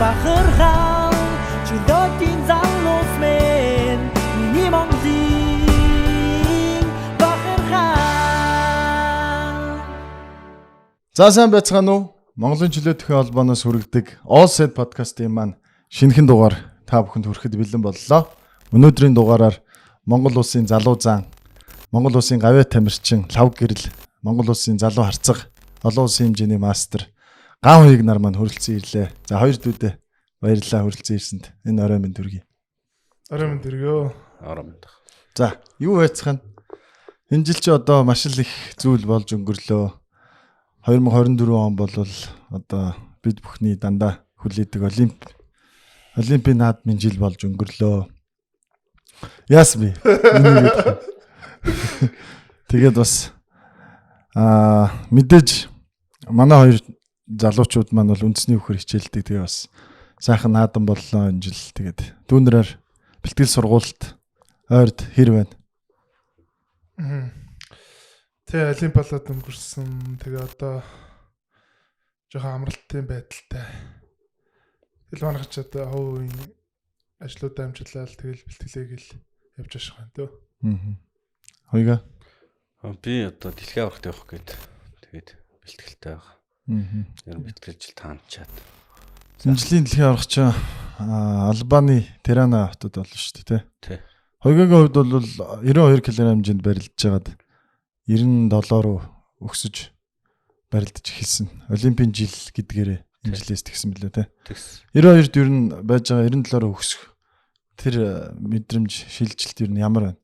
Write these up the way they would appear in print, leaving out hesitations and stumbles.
бахархал чөлөөтийн залуус мэн миний Монголын бахархал. За сайн байцгаана уу? Монголын чөлөөтийн холбооноос хүргэдэг All Said podcast-ийн маань шинэхэн дугаар та бүхэнд хүрэхэд бэлэн боллоо. Өнөөдрийн дугаараар Монгол улсын залуу зан, Монгол улсын гавьяа тамирчин, лав гэрэл, Монгол улсын залуу харцаг, олон улсын хэмжээний мастер Ган хоёрыг нар маань хүрэлцэн ирлээ. За хоёр дүүдээ баярлалаа хүрэлцэн ирсэнд. Энэ орой минь төргий. Орой минь төргөө. Орой минь. За юу байцгаана? Энэ жил чи одоо маш л их зүйл болж өнгөрлөө. 2024 он бол одоо бид бүхний дандаа хүлээдэг Олимпийн наадмын жил болж өнгөрлөө. Яс би. Тэгээд бас мэдээж манай хоёр залуучууд маань бол үндэсний хөхөр хичээлдэг. Тэгээ бас сайхан наадам боллоо энэ жил. Тэгээд түүнэрээр бэлтгэл сургуульд ойрд хэр байна? Тэ Олимп болоод өнгөрсөн. Тэгээ одоо жоохон амралтын байдалтай. Тэгэл манайх ч одоо хувийн ажлуудаа амжиллал тэгэл бэлтгэлээг л явж байгаа юм дөө. Хоёга. Би одоо дэлхийн аврагт явах гээд тэгээд бэлтгэлтэй байгаа. Ер нь бэлтгэлжил таанчаад. Энэ жилийн дэлхийн аврагч Албаны Тирана хотод болно шүү дээ, тий. Хоёгагийн хувьд бол 92 кг хэмжээнд барилдаж байгаад 97 руу өксөж барилдаж эхэлсэн. Олимпийн жил гэдгээрээ энэ жилээс тэгсэн мөлөө тий. 92-д ер нь байж байгаа 97 руу өксөх тэр мэдрэмж шилжилт ер нь ямар байна?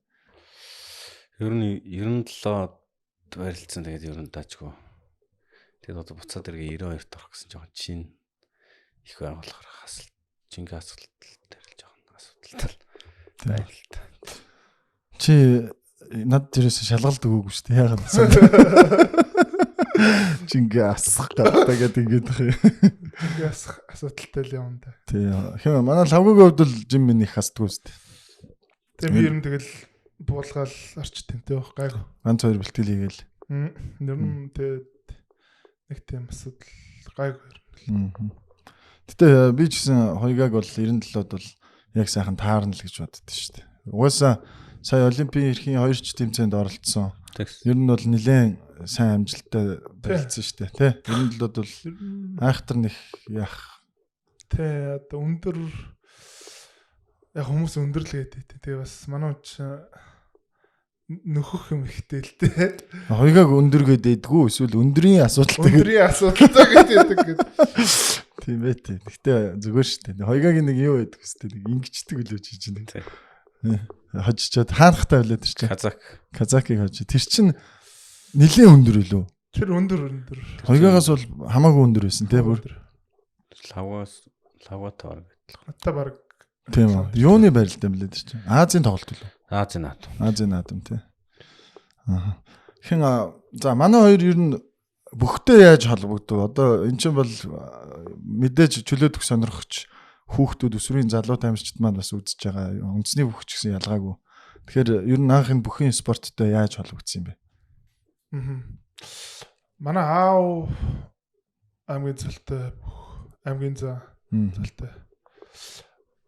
Ер нь 97-д барилдсан тэгээд ер нь даажгүй. Тэгээд одоо буцаад иргээ 92-т орох гэсэн жоохон чин их байгаа болохоор хасалт жинхэнэ асуудал тарилж байгаа асуудалтай байна л та. Чи над дээрээс шалгалт өгөөгүй шүү дээ. Яагаад гэсэн. Жинхэнэ асах гэдэг ингэж их. Жинхэнэ асах асуудалтай л юм да. Тий. Хэм манай лавгийн хувьд л жим минь их хасдгүй шүү дээ. Тэгээ би ер нь тэгэл буулгаал арч тэнтэй байх гайгүй. Ганц хоёр бэлтгэл хийгээл. Ер нь тэгээд нэг тийм асуудал гайгүй ер нь. Гэтэ би ч гэсэн хоёгааг бол 97-д бол яг сайхан таарна л гэж боддоо шүү дээ. Угаасаа сая Олимпийн эрхийн 2 ч тэмцээнд оролцсон. Ер нь бол нэлээд сайн амжилттай барилдсан шүү дээ, тий. 97-д бол айхтар нэг яах. Тий, одоо өндөр яг хүмүүс өндөрлөг гэдэг. Тэгээ бас манай ч нөхөх юм ихтэй л дээ. Хоёгааг өндөргээд эдгүү эсвэл өндрийн асуудалтай. Өндрийн асуудалтай гэдэг. Тийм ээ тий. Гэтэ зүгээр шүү дээ. Хоёгааг нэг юу байдаг хэвчээ нэг ингэждэг л үжиж байна. Хожичоод хаанахтай байлаа тэр чинь. Казакийг хожиж. Тэр чинь нэлийн өндөр үлээ. Тэр өндөр. Хоёгаагаас бол хамаагүй өндөр байсан тий бүр. Лавгатаар гэдэг. Хата баг. Тийм үү. Юуны барилт юм лээ тэр чинь. Азийн тоглолт үлээ. Азийн наадам тий. Хэн за манай хоёр ер нь бүхтэй яаж холбогдов? Одоо эн чинь бол мэдээж чөлөөтөх сонирхогч хүүхдүүд өсвөрийн залуу тамирчид маань бас үзэж байгаа. Үндэсний хүүхч гэсэн ялгаагүй. Тэгэхээр ер нь анхын бүхэн спорттой яаж холбогдсон юм бэ? Манай аав аймгийн цалтай аймгийн цалтай.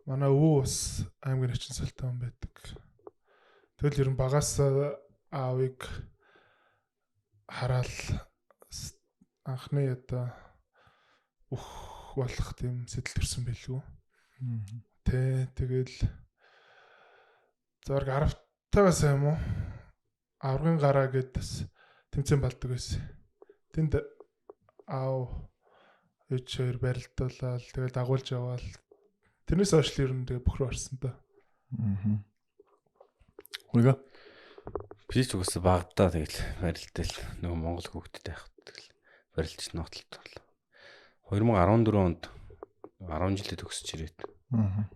Манай өвөө бас аймгийн хачин цалтай хүн байдаг. Тэгэл ер нь багаас аавыг хараал анхны одоо болох тийм сэтэл төрсэн байлгүй. Тэгэл зург 10-тагаас юм уу? Аврагын гараа гэдээс тэмцээн балдаг байсан. Тэнд аав ээж хоёр барилдуулаад тэгэл дагуулж яваал. Тэрнээс хойш л ер нь тэгээ бөхрөө орсон та. Хоёга би ч угсаа багтаа тэгэл барилдал нөгөө Монгол хүүхдэд байхад тэгэл барилдч ногтлолт боллоо. 2014 онд 10 жилд төгсөж ирээд.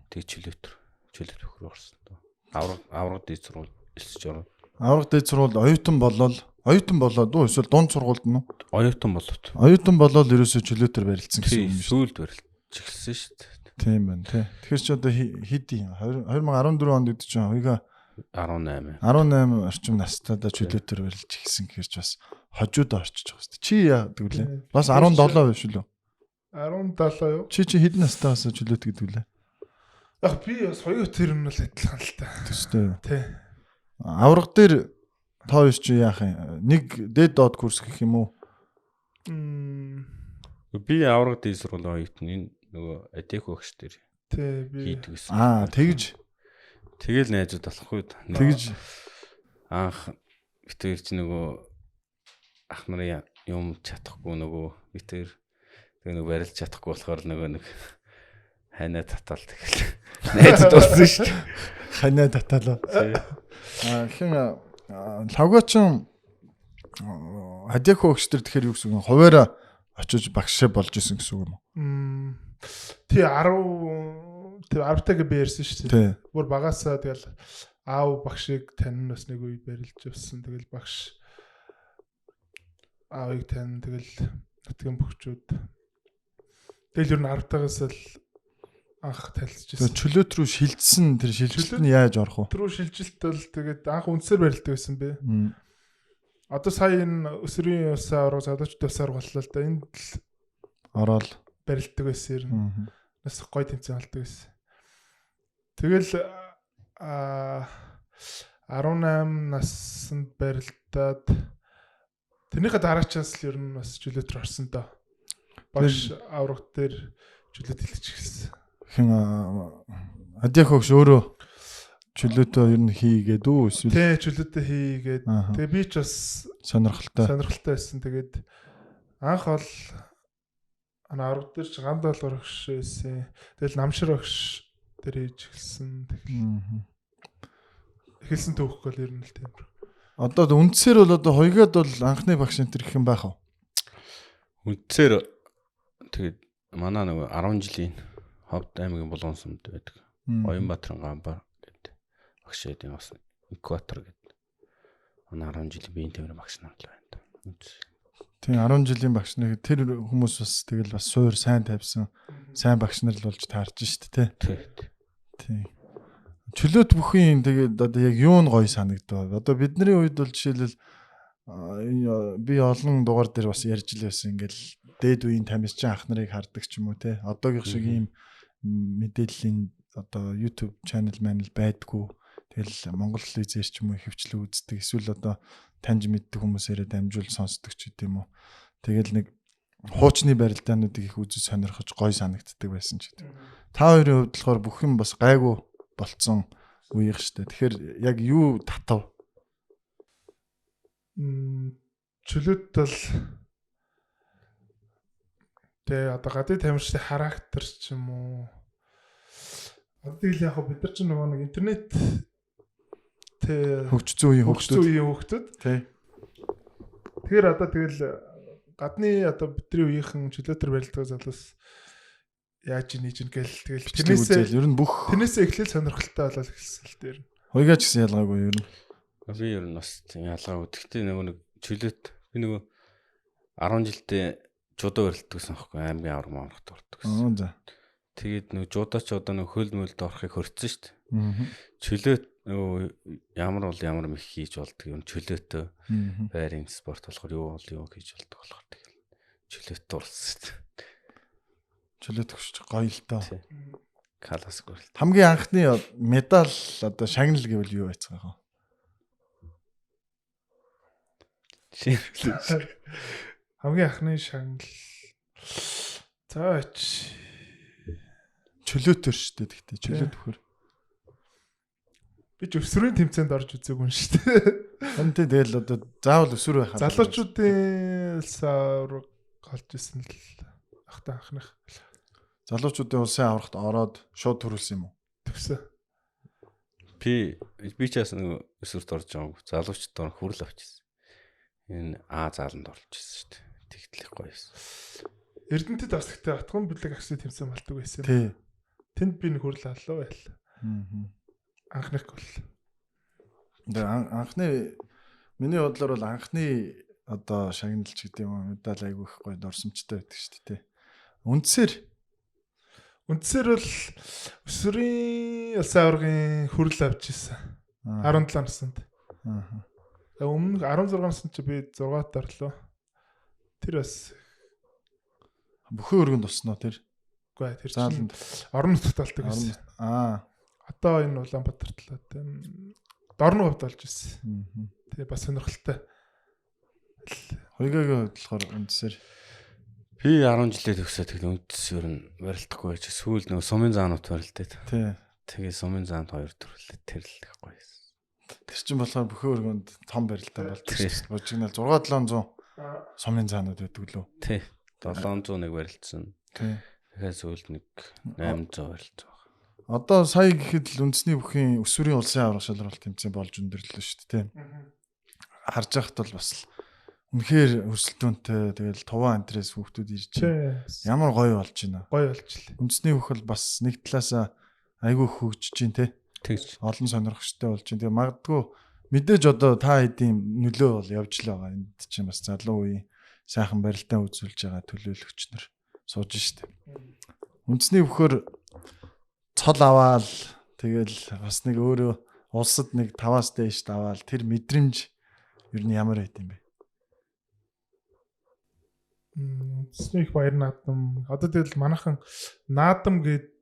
Тэг чөлөөт хөхрөө орсон. Авраг дээд сургууль элсэж орсон. Авраг дээд сургууль оюутан болоод уу эсвэл дунд сургуульд нь оюутан болоод. Оюутан болоод ерөөсөө чөлөөтөр барилдсан гэсэн юм шүү. Сүүлд барилдж эхэлсэн шүү дээ. Тийм байна тий. Тэгэхээр ч одоо хэдий 2014 онд гэдэг чинь хоёга 18 орчим настайдаа чөлөөтөр барилж эхэлсэн гэхэрч бас хожууд орчиж байгаа шүү дээ. Чи яадаг вүлээ? Бас 17 биш үү? 17 юу? Чи хэдэн настайгаас чөлөөт гэдэг үлээ? Яг би бас хоёр тэр нь л адилхан л та. Төстэй. Тий. Авраг дээр тоо юу чи яах юм? Нэг дээд доод курс гэх юм уу? Би авраг дээд сургуулийн оюутан энэ нөгөө адек багш дээр Тий би хийдэг гэсэн. Тэгж Тэгэл найзууд болохгүй. тэгж Анх битээр чи нөгөө ах нарын юм чадахгүй нөгөө битээр тэгээ нөгөө барилж чадахгүй болохоор нөгөө нэг хайнаа татал тэгэл найзууд болсон шүү дээ. ханаа таталаа. Хин лавгачин адек хөгч төр тэгэхээр юу гэсэн хуваараа очиж багшаа болж исэн гэсэн үг юм уу? Тий 10-таг би ярьсан шүү дээ. Тий. Бүр багасаа тэгэл аав багшийг таньнаас нэг үе барилж явсан. Тэгэл багш аавыг тань тэгэл нутгийн бөхчүүд. Тэгэл ер нь 10-тагаас л анх танилцчихсан. Чөлөөт рүү шилжсэн тэр шилжилт нь яаж орох вэ? Трүү шилжилт бол тэгээд анх үндсээр барилдаг байсан бэ. Одоо сая энэ өсвөрийн усаа ороо залуучд усаар боллоо л да. Энд л Ороод барилдаг байсан ер нь. Нас гой тэмцээн болдог байсан. Тэгэл 18 наснд барилдаад тэрнийхээ дараачаас л ер нь бас чөлөөтөр орсон доо. Багш авраг дээр чөлөөт хэлж эхэлсэн. хин адек хөгч өөрөө чөлөөтөө ер нь хийгээд үү эсвэл Тэ чөлөөтөө хийгээд тэгээ би ч бас сонирхолтой байсан. Тэгээд анх бол авраг дээр ч гандал орогш байсан. Тэгэл намшир огш дээр хийж эхэлсэн. Эхэлсэн төвхгүй л ер нь л тийм. Одоо үндсээр бол одоо хоёгаад бол анхны багш энэ гэх юм байх уу? Үндсээр тэгээд манай нөгөө 10 жилийн Ховд аймгийн Булган сумд байдаг. Оюнбаатарын гамбар гэдэг багш эдийн бас экватор гэдэг. Манай 10 жилийн биеийн тэмрийн багш нар л байна. Тийм 10 жилийн багш нар тэр хүмүүс бас тэгэл бас суур сайн тавьсан сайн багш нар л болж таарч штэ тий. Тийм. Чөлөөт бүхийн тэгээд одоо яг юу нь гоё санагдав. Одоо бидний үед бол жишээлбэл би олон дугаар дээр бас ярьж л байсан ингээл дээд үеийн тамирчин ах нарыг хардаг ч юм уу те. Одоогийн шиг ийм мэдээллийн одоо YouTube channel манал байдгүй. Тэгэл Монгол телевизээр ч юм уу хөвчлөө үздэг. Эсвэл одоо таньж мэддэг хүмүүсээрээ дамжуул сонсдог ч гэдэм үү. Тэгэл нэг хуучны барилдаануудыг их үзэж сонирхож гоё санагддаг байсан ч гэдэг. Та хоёрын хувьд болохоор бүх юм бас гайгүй болцсон үеих штэ. Тэгэхээр яг юу татав? Чөлөөт бол тэгээ одоо гадны тамирчдын характер ч юм уу. Одоо л яг бид нар ч нэг интернет хөгжсөн үеийн хөгжтөд тий. Тэгэхээр одоо тэгэл гадны одоо бидний үеийнхэн чөлөөтөр барилдаг залуус яаж нээж ингээл тэгэл тэрнээсээ ер нь бүх тэрнээсээ эхлээл сонирхолтой болол эхэлсэн л дээр. Хоёгаач гэсэн ялгаагүй ер нь. Би ер нь бас ялгаагүй. Гэхдээ нөгөө чөлөөт би нөгөө 10 жилдээ жудаа барилддаг гэсэн аахгүй аймгийн авраг мааврагт ордог гэсэн. За. Тэгээд нөгөө жудаач одоо нөгөө хөл мөлд орохыг хорцсон шүү дээ. Чөлөөт нөгөө ямар бол ямар мэх хийж болдог юм чөлөөтөө байрын спорт болохоор юу бол юу хийж болдог болохоор тэгэл чөлөөт дурсан шүү дээ. Чөлөөт өгч гоё л доо. Калас гүрэл. Хамгийн анхны медаль одоо шагнал гэвэл юу байцгаах вэ? Хамгийн анхны шагнал заач чөлөөтөр шүү дээ. Тэгтээ чөлөөт өгөхөр. Би ч өсвөрийн тэмцээнд орж үзээгүй юм шүү дээ. Энд тэгэл одоо заавал өсвөр байхаа. Залуучуудын савар голж исэн л ахтаа анхных. Залуучуудын улсын аврагт ороод шууд төрүүлсэн юм уу? Төгсөө. Би ч яасан нөгөө өсвөрт орж байгааг залуучд дор хүрэл авчихсан. Энэ зааланд орж ирсэн шүү дээ. Тэгтлэх гоё байсан. Эрдэнэтэд бас гэхдээ атган бүлэг агсын тэмцээн болдог байсан. Тий. Тэнд би нэг хүрэл авлаа байл. Анхных бол. Анхны миний бодлоор бол анхны одоо шагналч гэдэг юм медаль айгүй их гоё дурсамжтай байдаг шүү дээ. Үндсээр бол өсвөрийн улсын аваргын хүрэл авч ирсэн. 17 наснд. Өмнө 16 наснд чи би 6-т орлоо. Тэр бас Бүхэн өргөнд туснаа тэр. Үгүй ээ, тэр чинь Зааланд. орон нутгад болдог байсан. Одоо энэ Улаанбаатар талаад дорн хувьд болж ирсэн. Тэгээ бас сонирхолтой. Хоёгагийн хувьд болохоор үндсээр Би 10 жилээ төгсөөд тэгэл үндэс ер нь барилдахгүй байж сүүл нөгөө сумын заанууд барилдаад. тий. Тэгээ сумын заанд 2 төрлөө тэр л их гоё. Тэр чинь болохоор бүхэн өргөнд том барилдаа болдог шүү дээ. Бужигнал 6-700 сумын заанууд байдаг лөө. Тий. 701 барилдсан. Тий. Тэгэхээр сүүлд нэг 800 барилдсан. Одоо сая гэхэд л үндэсний бүхийн өсвөрийн улсын аврах шалралт тэмцээн болж өндөрлөө шүү дээ. Харж байхад бол бас л үнэхээр өрсөлдөөнтэй тэгэл туваа антрес хүүхдүүд ирж байна. Ямар гоё болж байна. Гоё болчихлээ. Үндэсний бүх бол бас нэг талаасаа айгүй хөгжиж байна те. Тэгж. Олон сонирхолтой болж байна. Тэгээ магадгүй мэдээж одоо та хэдийн нөлөө бол явж л байгаа. Энд чинь бас залуу үеийн сайхан барилтаа үзүүлж байгаа төлөөлөгч нар сууж штэ. Үндэсний бүхөр цол аваал тэгэл бас нэг өөрөө улсад нэг 5-аас дээш даваал тэр мэдрэмж ер нь ямар байд юм бэ? Үндэсний их баяр наадам. Одоо тэгэл манайхан наадам гээд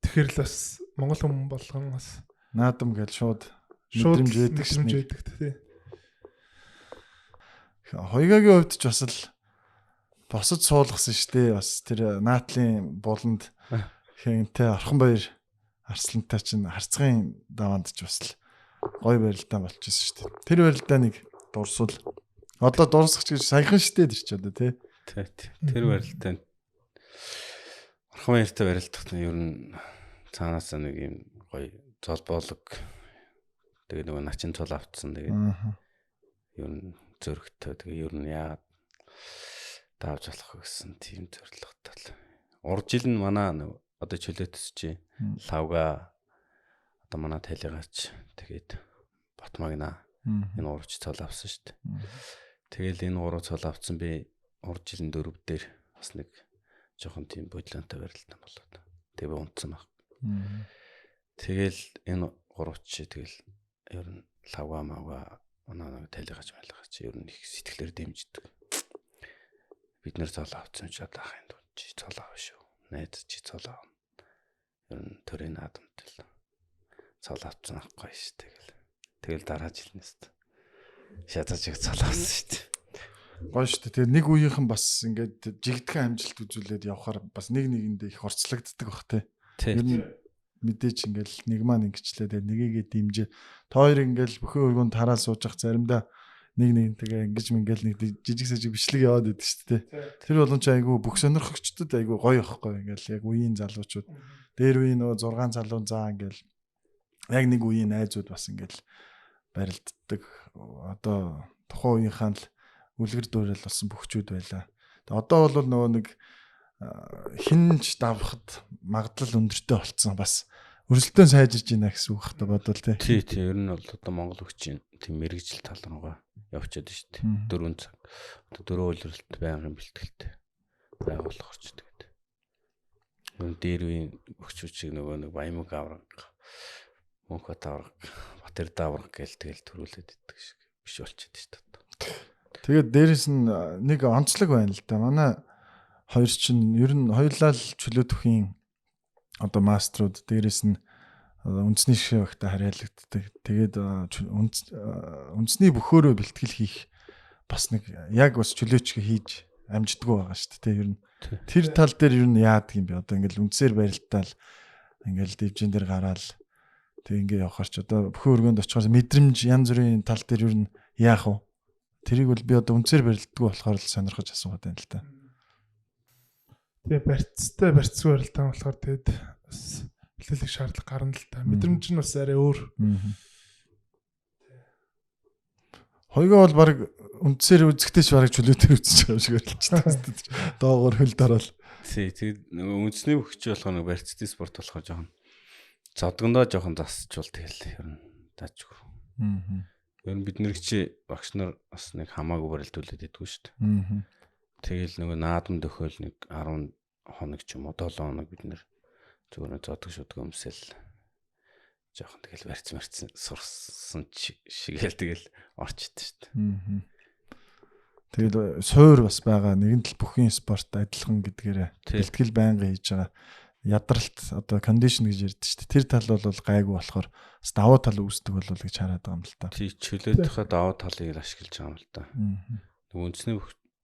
тэгэхээр л бас монгол хүмүүс болгон бас Наадам гэж шууд мэдрэмж өгдөг шнэ. тий. Хоёгагийн хувьд ч бас л босод суулгасан штэ. Бас тэр наатлын буланд хэнтэй орхон баяр арслантай чинь харцгын даваанд ч бас л гоё барилдаа болчихсон штэ. Тэр барилдаа нэг дурсвал одоо дурсагч гэж саяхан штэ тэр ч одоо тий. Тэр барилтаа орхон баяртай барилдах нь ер нь цаанаас нэг юм гоё цол боолог тэгээ нөгөө начин цол автсан тэгээ ер нь зөрөгтэй тэгээ ер нь яагаад давж болох вэ гэсэн тийм зорилготой л. Уржил нь манай одоо чөлөөтсөж лавга одоо манай талигач тэгээд Батмагна энэ урж цол авсан шүү дээ. Тэгэл энэ гурав цол авсан би уржилэн 4 дээр бас нэг жоохон тийм бодлонтой барилтаа болоод тэгээ унтсан баг. Тэгэл энэ гурав чи тэгэл ер нь лавга мага манай талигач малгач ер нь их сэтгэлээр дэмждэг. Бид нэр цол авсан ч одоо хайн чи цол аав шүү. Найз чи цол аав. Ер нь төрийн наадамтай л цол авсан ахгүй шүү тэгэл. Тэгэл дараа жилнээс шатаж их цол авсан шүү. Гоё шүү дээ. Тэгээ нэг үеийнхэн бас ингээд жигдхэн амжилт үзүүлээд явхаар бас нэг нэгэндээ их орцлогддог бах те. Ер нь мэдээч ингээл нэг маань ингэчлээ тэгээ нэгийгээ дэмжээ. Та хоёр ингээл бүхэн өргөнд тараал сууж ах заримдаа нэг тэгээ ингэж мингээл нэг жижиг сажиг бичлэг яваад байдаг шүү дээ. Тэр болон ч айгүй бүх сонирхогчдод айгүй гоё ихгүй ингээл яг үеийн залуучууд дээр үеийн нөгөө 6 залуу заа ингээл яг нэг үеийн найзууд бас ингээл барилддаг. Одоо тухайн үеийнхэн л үлгэр дуурайл болсон бөхчүүд байлаа. Тэгээ одоо бол нөгөө нэг хинж давхад магадлал өндөртэй болцсон бас өрсөлдөөн сайжирж байна гэсэн үг хата бодвол тий. Тий, ер нь бол одоо Монгол хүчин тийм мэрэгжил тал руугаа явчихад байна шүү дээ. 4 цаг. Одоо 4 үйлрэлт байнгын бэлтгэлтэй байгуулах орчдөг гэдэг. Ер нь дээр үеийн өгчүүд шиг нөгөө нэг Баямаг авраг, Мөнхбат авраг, Батэрд авраг гээл тэгэл төрүүлээд иддэг шиг биш болчиход шүү дээ. Тэгээд дээрэс нь нэг онцлог байна л да. Манай хоёр чинь ер нь хоёулаа л чөлөөтөхийн одоо маструуд дээрэс нь үндэсний шивхтэй харьяалагддаг. Тэгээд үндэсний бөхөөрөө бэлтгэл хийх бас нэг яг бас чөлөөчгөө хийж амждаггүй байгаа шүү дээ. Ер нь тэр тал дээр ер нь яадаг юм бэ? Одоо ингээл үндсээр барилтаал ингээл дэвжин дээр гараал тэг ингээ явахаар ч одоо бүхэн өргөнд очихоос мэдрэмж янз бүрийн тал дээр ер нь яах вэ? Тэрийг бол би одоо үндсээр барилддаг болохоор л сонирхож асуугаад байна л та. Тэгээ барьцгүй барилтаа болохоор тэгээд бас бэлтгэх шаардлага гарна л та. Мэдрэмж нь бас арай өөр. Хоёгоо бол баг үндсээр үзэхтэйч бараг чөлөөтөр үзэж байгаа шиг байлаа. Доогоор хөл дараал. Тий, тэгээд нөгөө үндэсний бөхч болохоор нэг барьцтай спорт болохоор жоохон зодгондоо жоохон засчвал тэгэл ер нь даачгүй. Ер нь бид нэрчи багш нар бас нэг хамаагүй барилдуулаад идэггүй шүү дээ. Тэгэл нөгөө наадам төхөөл нэг 10 хоног ч юм уу 7 хоног бид нэр зүгээр зодг шүдг өмсөл жоохон тэгэл барьцсан сурсан шигээл тэгэл орчиод шүү дээ. Тэгээд суур бас байгаа. Нэгэн тал бүхэн спорт адилхан гэдгээрээ бэлтгэл байнга хийж байгаа. Ядралт одоо кондишн гэж ярьдаг шүү дээ. Тэр тал бол гайгүй болохоор бас давуу тал үүсдэг болов гэж хараад байгаа юм л та. Тий чөлөөтийнхээ давуу талыг ашиглаж байгаа юм л та. Нөгөө үндэсний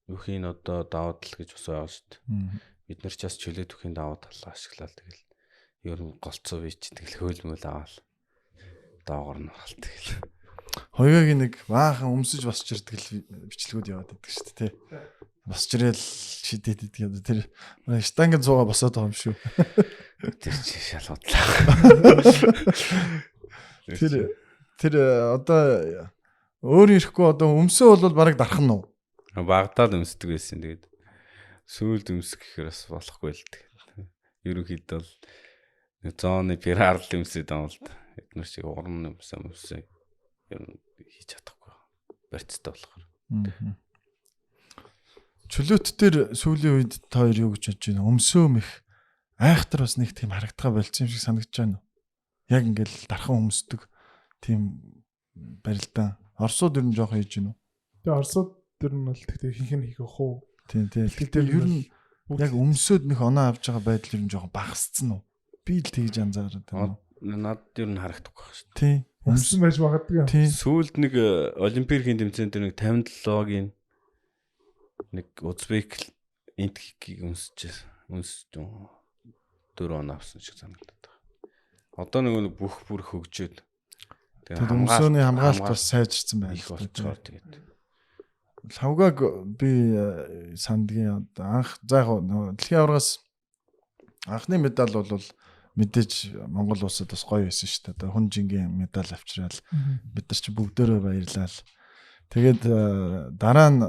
бүхийн одоо давуу тал гэж бас байгаа шүү дээ. Бид нар ч бас чөлөөт бүхийн давуу талаа ашиглаад тэгэл ер нь голцоо бич тэгэл хөөлмөл аваад доогор нь халт тэгэл. Хоёрыг нэг баахан өмсөж босч ирдэг бичлэгүүд яваад байдаг шүү дээ. Босч ирэл шидэд идэг. Тэр штангийн цууга босоод байгаа юм шүү. Тэр чи шалгуудлаа. Тэр одоо өөр ирэхгүй одоо өмсөө бол бараг дарах нь уу? Багдаад өмсдөг байсан. Тэгээд сүүлд өмсөх гэхээр бас болохгүй л тэгээд. Ерөнхийдөө бол зооны пирарл өмсөд байгаа л да. Эдгээр шиг уран өмсөө ер нь хийж чадахгүй. Барьцтай болохоор. Чөлөөт төр сүүлийн үед та хоёр юу гэж бодож байна? Өмсөө мэх айхтар бас нэг тийм харагдгаа болцсон юм шиг санагдаж байна. Яг ингээл дархан өмсдөг тийм барилдаан. Орсууд ер нь жоох хийж гинүү. Тэгээ орсууд ер нь бол тэгтээ хинхэн хийх уу? Тийм. Тэгэхээр ер нь яг өмсөд нөх оноо авч байгаа байдал ер нь жоох багасцсан уу? Би л тэгж анзаараад байна. Над ер нь харагдахгүй байна шүү дээ. Тийм. Өмсөн байж магадгүй. Сүүлд нэг олимпийн тэмцээнд тэр нэг 57-гийн нэг Узбек энтгийг өмсөж 4 он авсан шиг санагдаад байна. Одоо нэг бүх бүр хөгжөөд тэгээд өмсөөний хамгаалалт бас сайжирсан байна. Их болцоор тэгээд лавгаг би сандгийн анх за яг дэлхийн аваргаас анхны медаль бол мэдээж Монгол улсад бас гоё байсан шүү дээ. Одоо хүн жингийн медаль авчирал бид нар чи бүгдөө баярлал. Тэгээд дараа нь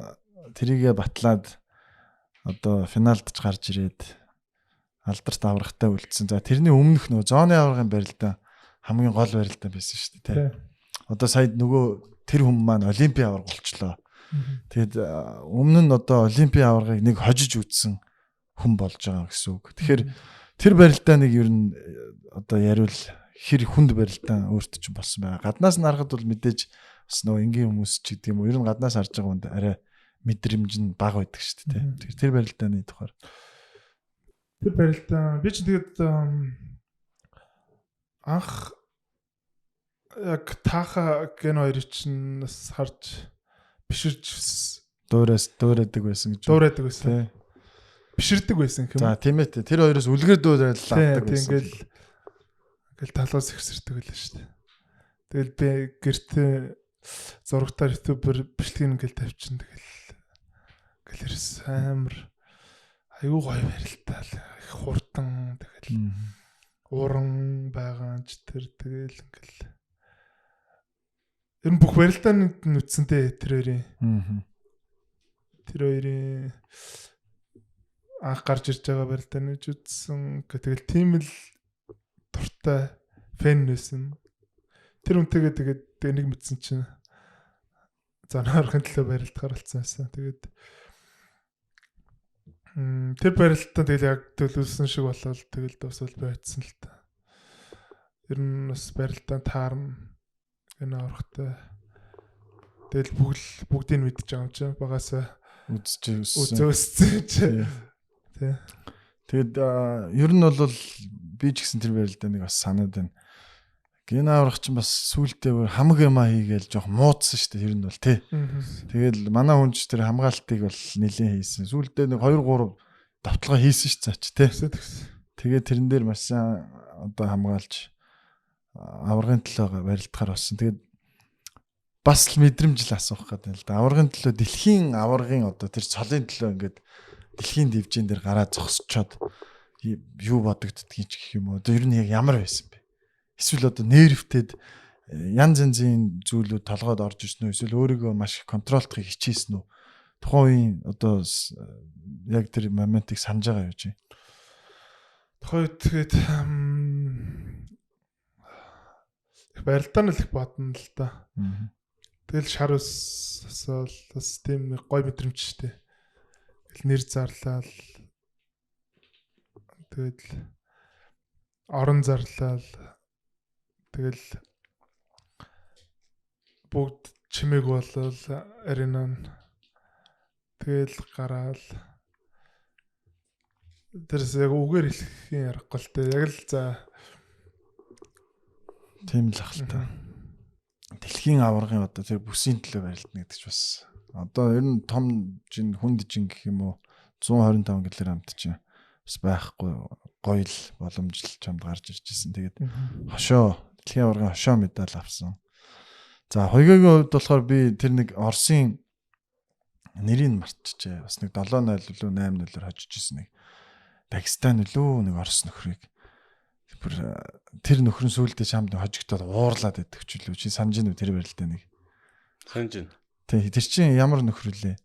тэрийгэ батлаад одоо финалд ч гарч ирээд алдарт аврагтай үлдсэн. За тэрний өмнөх нөгөө зооны аврагын барилдаан хамгийн гол барилдаан байсан шүү дээ. Одоо сая нөгөө тэр хүн маань олимпийн авраг болчлоо. Тэгэд өмнө нь одоо олимпийн аврагыг нэг хожиж үтсэн хүн болж байгаа гэсэн үг. Тэгэхээр тэр барилдааныг ер нь одоо яриул хэр хүнд барилдаан өөртөө ч болсон байгаа. Гаднаас нь харахад бол мэдээж бас нөгөө энгийн хүмүүс ч гэдэг юм уу. Ер нь гаднаас харж байгаа хүнд арай мэдрэмж нь бага байдаг шүү дээ. Тэгэхээр тэр барилдааны тухаар. Тэр барилдаан би ч тэгээд анх яг тааха ген хоёрыг чинь бас харж биширж дуурайдаг байсан гэж. Дуурайдаг байсан. Биширдэг байсан юм. За тийм ээ. Тэр хоёроос үлгэр дуурайл авдаг байсан. Ингээл талаас ихсэрдэг байлаа шүү дээ. Тэгэл би гэртээ зурагтаар ютубер бичлэгийг ингээл тавьчихсан. Тэгэл ерөөс амар аюу гой барилтаал их хурдан тэгэл уран байгаа ч тэр тэгэл ингээл ер нь бүх барилдаанд нүцсэнтэй тэр хоёрын анх гарч ирж байгаа барилдааны үзсэн. Тэгэл тийм л дуртай фэн нэсэн. Тэр үнтэйгээ тэгээд нэг мэдсэн чинь занаархын төлөө барилдахаар болсон байсан. Тэгээд тэр барилтаа тэгэл яг төлөвлөсөн шиг болол тэгэл дуусвал байцсан л та. Ер нь бас барилтаа таарна гэнэ орохтой. Тэгэл бүгдийг мэдчихэж байгаа юм чи багасаа үзчихсэн чи. Тэгэд ер нь бол би ч гэсэн тэр барилдааныг бас санаад байна. Гэн аврах чинь бас сүултээ хамаг юмаа хийгээл жоох муудсан шүү дээ. Ер нь бол тий. Тэгэл манай хүн ч тэр хамгаалтыг бол нэлээд хийсэн. Сүултээ нэг 2-3 давталгаа хийсэн шүү цаач тий. Тэгээд тэрэн дээр маш сайн одоо хамгаалж аврагын төлөө барилдахаар болсон. Тэгээд бас л мэдрэмж л асуух гэдэг л да. Аврагын төлөө дэлхийн аврагын одоо тэр цолын төлөө ингээд дэлхийн дивжин дээр гараа зогсчоод юу бодогддгийг ч гэх юм уу. Одоо ер нь яг ямар байсан бэ? Эсвэл одоо нервтэд янз янзын зүйлүүд толгойд орж ирсэн үү? Эсвэл өөрийгөө маш их контролдохыг хичээсэн үү? Тухайн үеийн одоо яг тэр моментыг санаж байгаа юу чи? Тухайд тэгээд барилдаан л их бодно л да. Тэгэл шар усасаал бас тийм гой мэдрэмж штэ. Нэр зарлал тэгэл орон зарлал тэгэл бүгд чимээг болол аринан Тэгэл гараал. Тэрс яг үгээр хэлхийн аргагүй л дээ. Яг л за тийм л ахaltaа. Дэлхийн аваргын одоо тэр бүсийн төлөө барилдана гэдэг ч бас одоо ер нь том хүнд жин гэх юм уу 125 кг чинь бас байхгүй гоё л боломжлол чамд гарч ирж ирсэн. Тэгээд хошоо дэлхийн аваргын хошоо медаль авсан. За хоёргийн хувьд болохоор би тэр нэг Оросын нэрийг мартчихжээ. Бас нэг 7-0 лөө 8-0-оор хожиж ирсэн нэг Дагестан лөө нэг Орос нөхрийг тэр нөхрөн сүулдэ чамд хожигдоод уурлаад байдаг ч үлээ чи санаж нү тэр барилдаа нэг санаж. Тий тэр чинь ямар нөхрөлээ?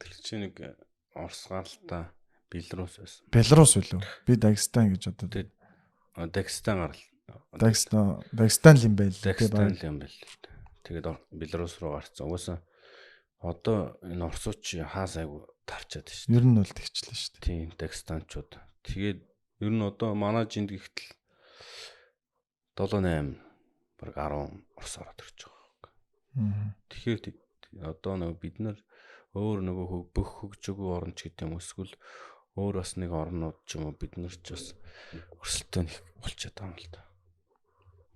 Тэр чинь нэг Орос гаралтай Беларусь байсан. Беларусь үлээ. Би Дагестан гэж одоо Дагестан гарал. Дагестан юм байл. Дагестан юм байл. Тэгээд Беларусь руу гарцсан. Угаасаа одоо энэ орсууч хаас айгу тарчаад шүү дээ. Ер нь бол тэгчлээ шүү дээ. Тийм, Дагестанчууд. Тэгээд ер нь одоо манай жинд гэхтэл 7-8 баг 10 орс ороод ирж байгаа. Тэгэхээр одоо нэг бид нар өөр нөгөө бүх хөгжөөгүй орн ч гэдэг юм эсвэл өөр бас нэг орнууд ч юм уу бид нар ч бас өрсөлдөөн их болчиход байгаа юм л да.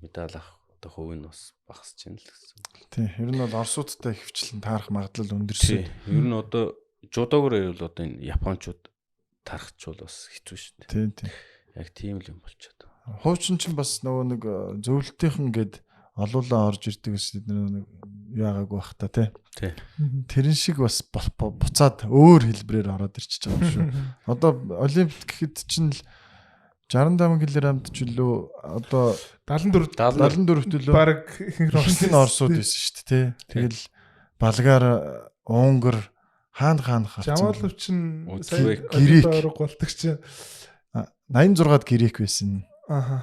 Медаль авах одоо хувь нь бас багасч байна л гэсэн. Тийм, ер нь бол орсуудтай хөвчлэн таарах магадлал өндөр шүү. Ер нь одоо жудогоор байвал одоо энэ японочууд тарахч бол бас хэцүү шүү дээ. Тийм тийм. Яг тийм л юм болчиход байгаа. Хуучин ч бас нөгөө нэг зөвлөлтийнхэн гээд олуулаа орж ирдэг гэсэн нэг яагаагүй бах та тий. Тэрэн шиг бас буцаад өөр хэлбэрээр ороод ирчихэж байгаа юм шүү. Одоо олимпик гэхэд чинь л 65 кг ч үлээ одоо 74 төлөө баг ихэнх орсууд байсан шүү дээ тий. Тэгэл Болгар, Унгар хаана харсан. Жамалов чинь грек болдог чинь 86-ад грек байсан. Аха.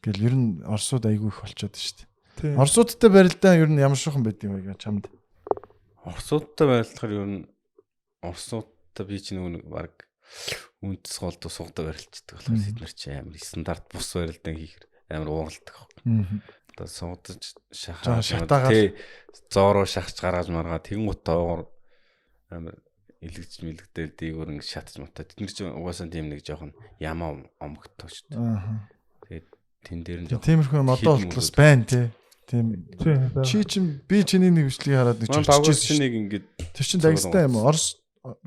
Гэл ер нь орсууд айгүй их болчиход шүү дээ. Тийм. Орсуудтай барилдаа ер нь ямар шухан байд юм бэ чамд? Орсуудтай барилдахаар ер нь орсуудтай би чинь нэг баг үндэс голдуу сугдаа барилчдаг болохоор бид нар чи амар стандарт бус барилдаан хийхэр амар ууралдаг. Одоо сугдаж шахаад зоороо шахаж гаргаж маргаа тэнгуут тоогоор амар илэгж мэлэгдээл дээгүүр ингэ шатж мутаа. Тэд нар чи угаасаа тийм нэг жоохон ямаа омогтой шүү дээ. Тэгээд тэн дээр нь жоохон тиймэрхүү юм одоо болтлос байна тий. Тийм. Чи чинь би чиний нэг бичлэгийг хараад нэг чичсэн нэг ингэ тэр чин Дагестан юм Орос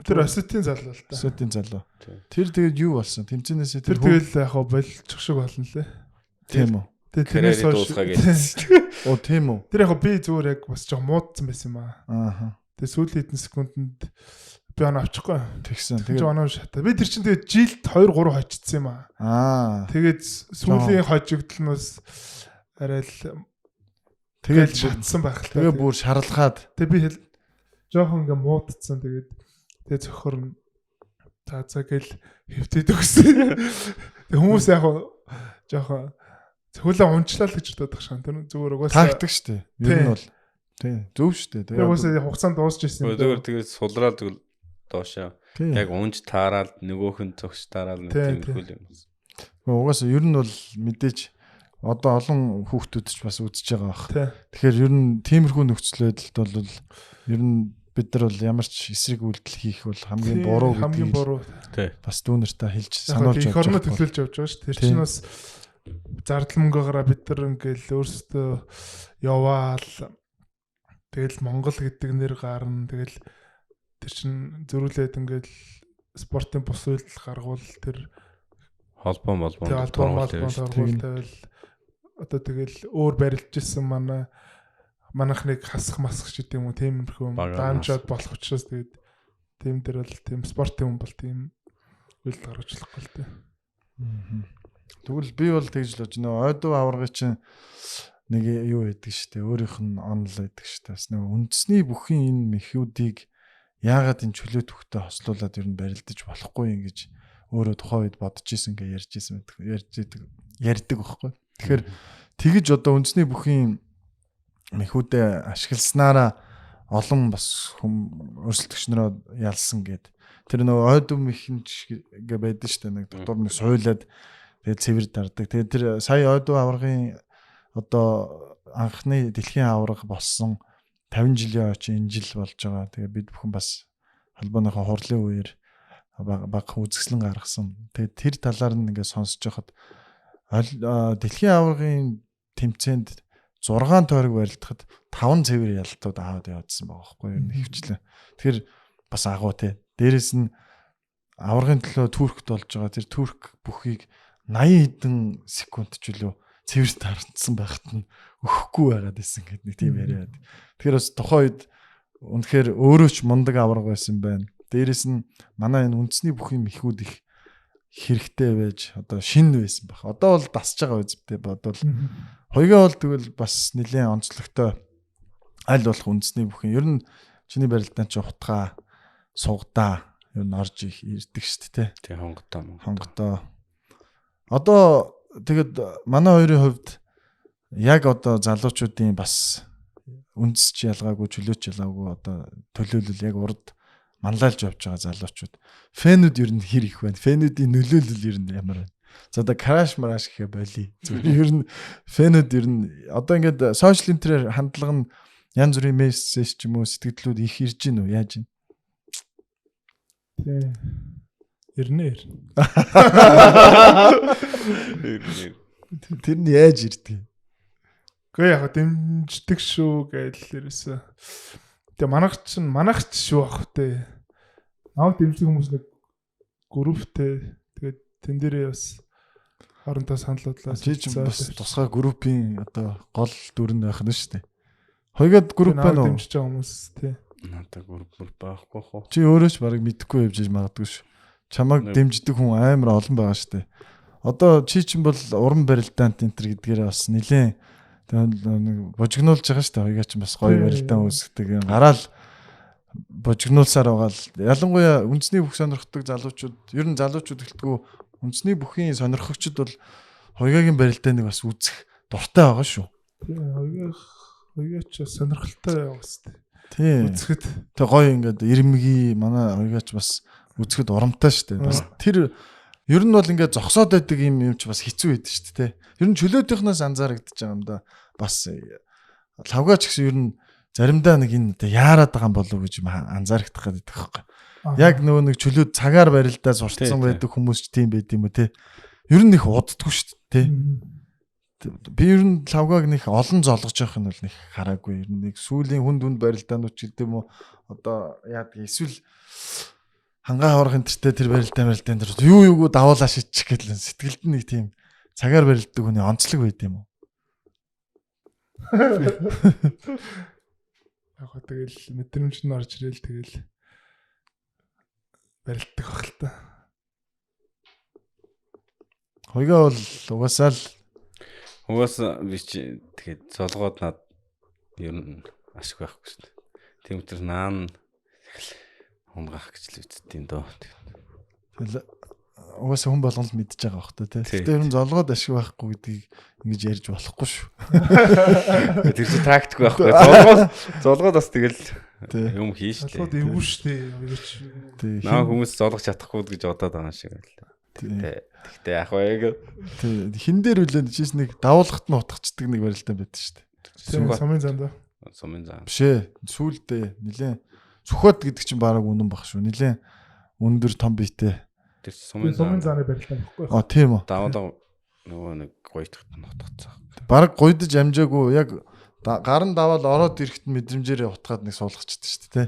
тэр Осетийн залуу л та. Осетийн залуу. Тэр тэгээд юу болсон? Тэмцэнээсээ тэр тэгэл яг болчих шиг болно лээ. Тийм үү. Тэрнээс Оо тийм үү. Тэр яг би зүгээр яг бас жоо муудсан байсан юм аа. Ааха. Тэгээ сүүлийн хэдэн секундэд би оноо авчихгүй. Тэгсэн. Тэгээд оноо шатаа. Би тэр чинь тэгээд жилд 2 3 хожицсан юм аа. Тэгээд сүүлийн хожигдлнаас арай л тэгээд шатсан байх л. Тэгээ бүр шаралгаад. Тэгээ би жоохон ингээ муудсан. Тэгээд зөхөр за гэл хөвтөд өгсөн. Тэг хүмүүс яг жоохон цохиулаа унчлаа л гэж боддог шан. Тэр зүгээр угаасаа тактик штэ. Ер нь бол тий зөв штэ. Тэгээ угаасаа хугацаанд дуусч ирсэн. Зүгээр тэгээд сулраад тэгвэл доошоо. Яг унж таараад нөгөөх нь цогч таараад нэг тийм хөл юм. Угаасаа ер нь бол мэдээж одоо олон хүүхдүүд ч бас үзэж байгаа бах. Тэгэхээр ер нь тиймэрхүү нөхцөл байдалд бол ер нь бид нар бол ямар ч эсрэг үйлдэл хийх бол хамгийн буруу гэдгийг бас дүүнэртээ хэлж сануулж байгаа. Хорно төлөөлж явж байгаа шүү. Тэр чинь бас зардал мөнгөөгаараа бид нар ингээл өөрсдөө яваал тэгэл Монгол гэдэг нэр гарна. Тэгэл тэр чинь зөрүүлээд ингээл спортын бус үйлдэл гаргуул тэр холбоон тавил одоо тэгэл өөр барилж ирсэн манайхныг хасах масах ч гэдэг юм уу тиймэрхүү даамжаад болох учраас тэгээд тийм дээр бол тийм спортын хүн бол тийм үйлдэл гаргажлахгүй л дээ. Тэгвэл би бол тэгж л нөө ойдуу аваргыг чинь нэг юу байдаг штэ өөрийнх нь онл байдаг штэ бас нөө үндэсний бүхий энэ мэхүүдийг яагаад энэ чөлөө төхтэй хослуулад ер нь барилдаж болохгүй юм гэж өөрөө тухайн үед бодож исэн гэж ярьдаг байхгүй. Тэгэхээр тэгж одоо үндэсний бүхий мэхүүдээ ашигласнараа олон бас өрсөлдөгчнөрөө ялсан гэд тэр нөгөө ойдуу мэхэнч гэ байдаг штэ нэг дотор нэг суйлаад тэгээд цэвэр дардаг. Тэгээд тэр сая ойдуу аваргын одоо анхны дэлхийн аварга болсон 50 жилийн очи энэ жил болж байгаа. Тэгээ бид бүхэн бас холбооныхоо хурлын үеэр баг үзэсгэлэн гаргасан. Тэгээ тэр талаар нь ингээд сонсож байхад дэлхийн аваргын тэмцээнд 6 тойрог барилдахад 5 цэвэр ялалтууд аваад явуулсан байгаа байхгүй юу нэвчлээ. Тэгэхээр бас агуу те. Дээрэс нь аваргын төлөө Туркт болж байгаа тэр Турк бүхийг 80 хэдэн секунд ч үлээ цэвэрт харагдсан байхад нь өгөхгүй байгаад байсан гэдэг нэг тийм яриад. Тэгэхээр бас тухайн үед үнэхээр өөрөө ч мундаг аварга байсан байна. Дээрэс нь манай энэ үндэсний бүхий мэхүүд их хэрэгтэй байж одоо шин байсан баг. Одоо бол дасж байгаа үзбтэй бодвол хоёроо бол тэгвэл бас нэлээд онцлогтой аль болох үндэсний бүхий ер нь чиний барилдаан чи утгаа сугдаа ер нь орж ирдэг шүү дээ. Тий хонгодоо. Одоо тэгэд манай хоёрын хувьд яг одоо залуучуудын бас үндэсч ялгаагүй чөлөөч ялгаагүй одоо төлөөлөл яг урд манлайлж явж байгаа залуучууд фэнүүд ер нь хэр их байна. Фэнүүдийн нөлөөлөл ер нь ямар байна. За одоо краш мараш гэхэ боли. Зүгээр ер нь фэнүүд ер нь одоо ингээд сошиал интернет хандлага нь янз бүрийн мессеж ч юм уу сэтгэлдлүүд их ирж гин үү яаж гин. Тий. Ирнэ. Тэр нь яаж ирдэг. Гэхдээ яг дэмждэг шүү гэж лээсээ. Тэгээ манайх ч шүү ах те. Навд дэмждэг хүмүүс нэг групптэй. Тэгээд тэн дээрээ бас хоронтой саналуудлаа. Чи ч бас тусгай группийн одоо гол дүр нь байх нь шүү дээ. Хоёрод групп байна уу? Дэмжиж байгаа хүмүүс те. Надад групп байхгүй хоо. Чи өөрөө ч барыг мэдэхгүй явж магадгүй шүү. Чамайг дэмждэг хүн амар олон байгаа шүү дээ. Одоо чи чинь бол уран барилдаант энэ төр гэдгээрээ бас нэлээд божигнуулж байгаа шүү дээ. Хоёроо ч бас гоё барилдаан үүсгдэг. Гараал божигнуулсаар байгаа л ялангуяа үндэсний бүх сонирхдаг залуучууд ер нь залуучууд гэлтгүү үндэсний бүхийн сонирхогчд бол хоёроогийн барилдааныг бас үзэх дуртай байгаа шүү. Хоёроо ч сонирхолтой байгаа шүү дээ. Тийм. Үзэхэд тэг гоё ингээд ирмэги манай хоёрооч бас үзэхэд урамтай шүү дээ. Бас тэр ер нь бол ингээд зогсоод байдаг юм ч бас хэцүү байдаг шүү дээ. Ер нь чөлөөтийнхнээс анзаарэгдэж байгаа юм да. Бас лавгаач гэсэн ер нь заримдаа нэг энэ яарад байгаа юм болов уу гэж анзаарагдах гэдэг байхгүй. Яг нөгөө нэг чөлөөт цагаар барилдаа сурцсан байдаг хүмүүс ч тийм байд юм уу те. Ер нь их уддаггүй шүү дээ. Би ер нь лавгааг нэг олон золгож явах нь бол нэг хараагүй. Ер нь нэг сүүлийн хүнд барилдаанууд ч гэдэг юм уу одоо яад эсвэл хангаа хаврах энтертэй тэр барилдаан дээр юу давуулаа шидчих гэдэл сэтгэлд нэг тийм цагаар барилддаг хүний онцлог байд юм уу? Яг тэгэл мэдрэмж нь орж ирэл тэгэл барилддаг баг л та. Хоёроо бол угаасаа би чи тэгээд золгоод над ер нь ашиг байхгүй шүү дээ. Тийм учраас наан хумгаах гэж л үзтiin дөө. Тэгэл угаасаа хүн болгонд мэдж байгаа бох та тий. Тэгтээ ер нь золгоод ашиг байхгүй гэдгийг ингэж ярьж болохгүй шүү. Тэр чинь тактик байхгүй. Золгоод бас тэгэл юм хийн шүү дээ. Золгоод эвгүй шүү дээ. Наа хүмүүс золгож чадахгүй гэж бодоод байгаа шиг байл. Тэгтээ яг баяг. Хин дээр үлээнд чийс нэг давуулгат нь утгацдаг нэг барилдаан байдаг шүү дээ. Сумын зам да. Сумын зам. Биш ээ. Сүүлдээ нилээн Сүхбат гэдэг чинь бараг үнэн баг шүү. Нилээн өндөр том биетэй. Тэр сумын заны барилдаан баггүй. Тийм үү. Даваа нөгөө нэг гоёдохт нутгацсан. Бараг гойдож амжаагүй яг гарын даваал ороод ирэхэд мэдрэмжээрээ утгаад нэг суулгачдаг шүү дээ.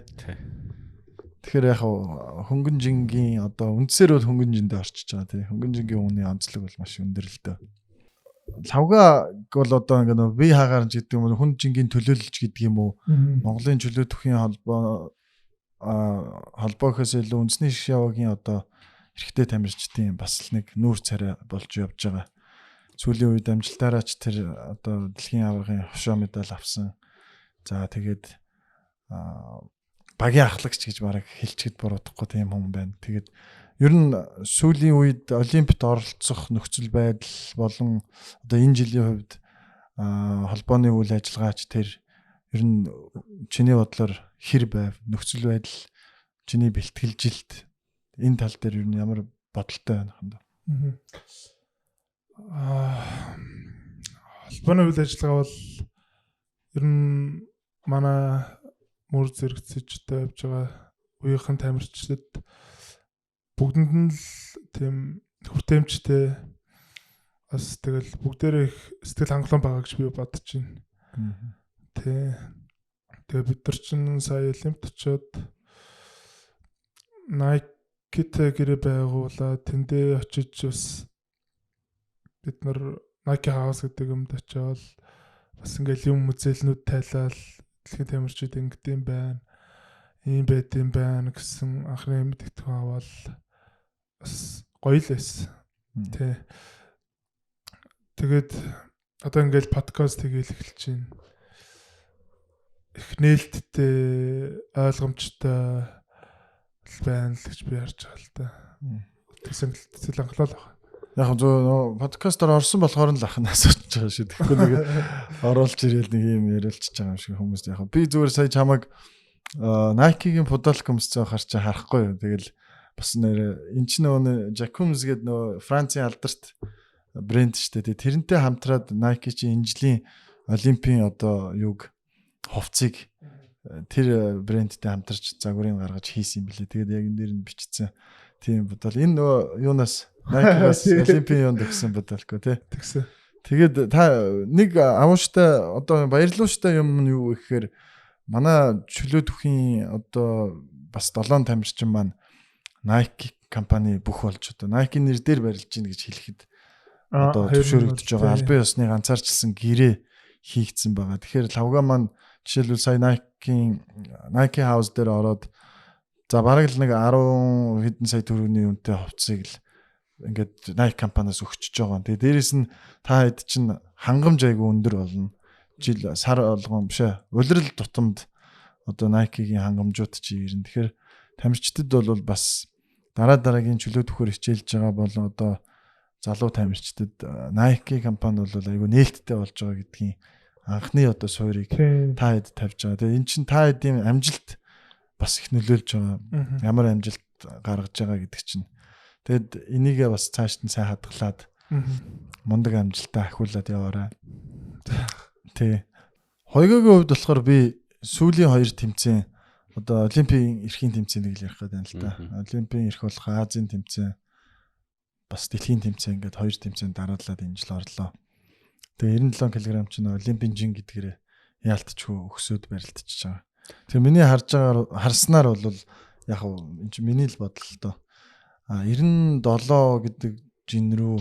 Тэгэхээр яг хөнгөн жингийн одоо үндсээр бол хөнгөн жиндээ орчиж байгаа тий. Хөнгөн жингийн үнийн онцлог бол маш өндөр л дээ. Лавга бол одоо ингээд бие хаагаар гэдэг юм уу хүн жингийн төлөөлөлж гэдэг юм уу Монголын чөлөө төхийн холбоохоос илүү үндэсний шишээвагийн одоо эрэгтэй тамирчдын бас л нэг нүүр царай болж явж байгаа. Сүүлийн үед амжилтаараа ч тэр одоо дэлхийн аваргын хошоо медаль авсан. За тэгээд багийн ахлагч гэж бараг хэлчихэд буруудахгүй тийм хүн байна. Тэгээд ер нь сүүлийн үед олимпиад оролцох нөхцөл байдал болон одоо энэ жилийн хувьд холбооны үйл ажиллагаач тэр ер нь чиний бодлоор хэр байв нөхцөл байдал чиний бэлтгэлжилт энэ тал дээр ер нь ямар бодолтой байна хандаа. Холбооны үйл ажиллагаа бол ер нь манай мөр зэрэгцэжтэй явж байгаа үеийнхэн тамирчид бүгдэнд нь л тийм хүртээмжтэй бас тэгэл бүгдээрээ их сэтгэл хангалуун байгаа гэж би бодож байна. Тэгээ бид нар чинь сая Олимпт очоод Nike-тэй гэрээ байгуулаад тэндээ очиж бас бид нар Nike House гэдэг юмд очоод бас ингээл юм үзэлнүүд тайлал дэлхийн тамирчид ингэдэм байна. Ийм байдэм байна гэсэн анхны мэдээлэл аваад бас гоё л байсан. Тэгээд одоо ингээл подкаст хийгээл эхэлж байна. Их нээлттэй ойлгомжтой байна л гэж би харж байгаа л да. Тэгсэн сэтгэл хангалуул байна. Яг зөв подкастаар орсон болохоор л ахнаас очиж байгаа шүү. Тэгэхгүй нэг оруулж ирээл нэг юм яриулчихж байгаа юм шиг хүмүүс яг. Би зүгээр сая чамаг Nike-гийн футболк өмсцөө харахгүй юу. Тэгэл бас нэр эн чинь нөгөө Jacquemus гэдэг нөгөө Францын алдарт брэнд шүү дээ. Тэрнтэй хамтраад Nike чи энэ жилийн Олимпийн одоо юг хувцсыг тэр брэндтэй хамтарч загварын гаргаж хийсэн юм билээ. Тэгээд яг энэ дээр нь бичсэн. Тийм бодвол энэ нөгөө юунаас Nike-аас Олимпийн юунд гэсэн бодволгүй тий. Тэгсэн. Тэгээд та нэг амууштай одоо баярлууштай юм нь юу гэхээр манай чөлөө түүхийн одоо бас 7 тамирчин маань Nike компани бүх болж одоо Nike нэр дээр барилж гин гэж хэлэхэд одоо зөвшөөрөгдөж байгаа албан ёсны ганцаарчилсан гэрээ хийгдсэн байгаа. Тэгэхээр лавга маань жишээлбэл сая Nike House дээр ороод за бараг л нэг 10 хэдэн сая төгрөгийн үнэтэй хувцсыг л ингээд Nike компаниас өгчөж байгаа. Тэгээ дээрэс нь та хэд чинь хангамж айгүй өндөр болно. Жил сар болгон биш ээ. Улирал тутамд одоо Nike-гийн хангамжууд чи ирнэ. Тэгэхээр тамирчдад бол бас дараагийн чөлөө төхөр хичээлж байгаа бол одоо залуу тамирчдад Nike компани бол айгүй нээлттэй болж байгаа гэдгийг анхны одоо суурийг та хэд тавьж байгаа. Тэгээ эн чинь та хэдийн амжилт бас их нөлөөлж байгаа. Ямар амжилт гаргаж байгаа гэдэг чинь. Тэгэд энийгээ бас цааш нь сайн хадгалаад мундаг амжилтаа ахиулаад яваарай. Тий. Хойгогийн хувьд болохоор би сүүлийн 2 тэмцээн одоо Олимпийн эрхийн тэмцээнийг л ярих гэдэг юм л да. Олимпийн эрх болох Азийн тэмцээн бас дэлхийн тэмцээн ингээд 2 тэмцээнд дараалаад энэ жил орлоо. Тэгээ 97 кг чинь Олимпийн жин гэдгээрээ яалтчгүй өксөд барилдчихж байгаа. Тэгээ миний харснаар бол яг энэ чинь миний л бодол л доо. 97 гэдэг жин рүү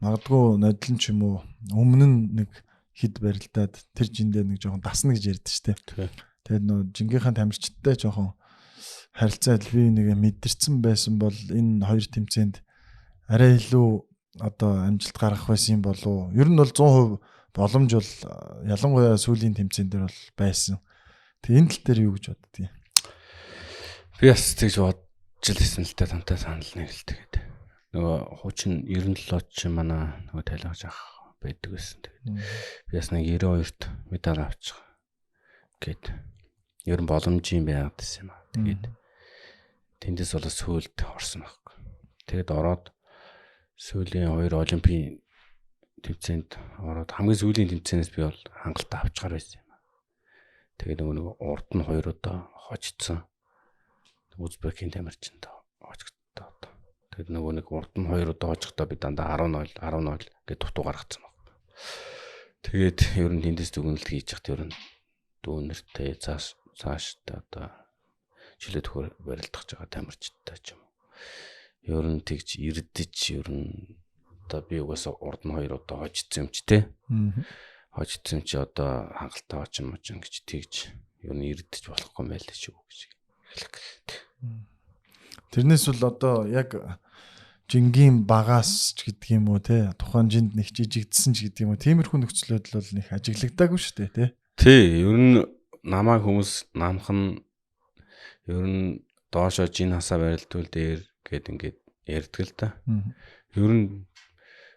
магадгүй нодлон ч юм уу өмнө нь нэг хід барилдаад тэр жиндээ нэг жоохон дасна гэж ярьдэн штэ. Тэгээд нөө жингийнхаа тамирчидтай жоохон харилцаад би нэг мэдэрсэн байсан бол энэ 2 тэмцээнд арай илүү одоо амжилт гаргах байсан болов уу? Ер нь бол 100% боломж бол ялангуяа сүүлийн тэмцээн дээр бол байсан. Тэгээ энэ тал дээр юу гэж боддгийг. Би бас тэгж бодож ирсэн л та тамтай санал нэгэлтэй гэдэг. Нөгөө хуучин 97 ч манай нөгөө тайлгаж авах байдаг байсан. Тэгээд би бас нэг 92-т медаль авчих гээд ер нь боломж юм байгаад байсан юм аа. Тэгээд тэндээс бол сөүлд орсон байхгүй. Тэгээд ороод сүүлийн 2 Олимпийн тэмцээнд ороод хамгийн сүүлийн тэмцээнээс би бол хангалттай авчгаар байсан юм аа. Тэгээд нөгөө урд нь 2 удаа хожицсан. Узбекийн тамирчинд хожигдтоо. Тэгээд нөгөө нэг урд нь 2 удаа хожихдоо би дандаа 10-0 гэдэг дутуу гаргацсан байна. Тэгээд ер нь тэндээс дүгнэлт хийж яхад ер нь дүүнэртэй цааштай одоо жилээ төхөр барилдах байгаа тамирчидтай ч юм уу. Ер нь тэгж ирдэж ер нь одоо би угаасаа урд нь 2 удаа хожицсан юм чи тэ. Хожицсан чи одоо хангалттай очин гэж тэгж ер нь ирдэж болохгүй мэл шүү гэж хэлэх. Тэрнээс бол одоо яг жингийн багаас ч гэдэг юм уу те тухайн жинд нэг жижигдсэн ч гэдэг юм уу тиймэрхүү нөхцөлөд бол нэг ажиглагдаагүй шүү дээ те. Тий, ер нь намайг хүмүүс намх нь ер нь доошоо жин хасаа барилдвал дээр гэд ингээд ярьдаг л да. Ер нь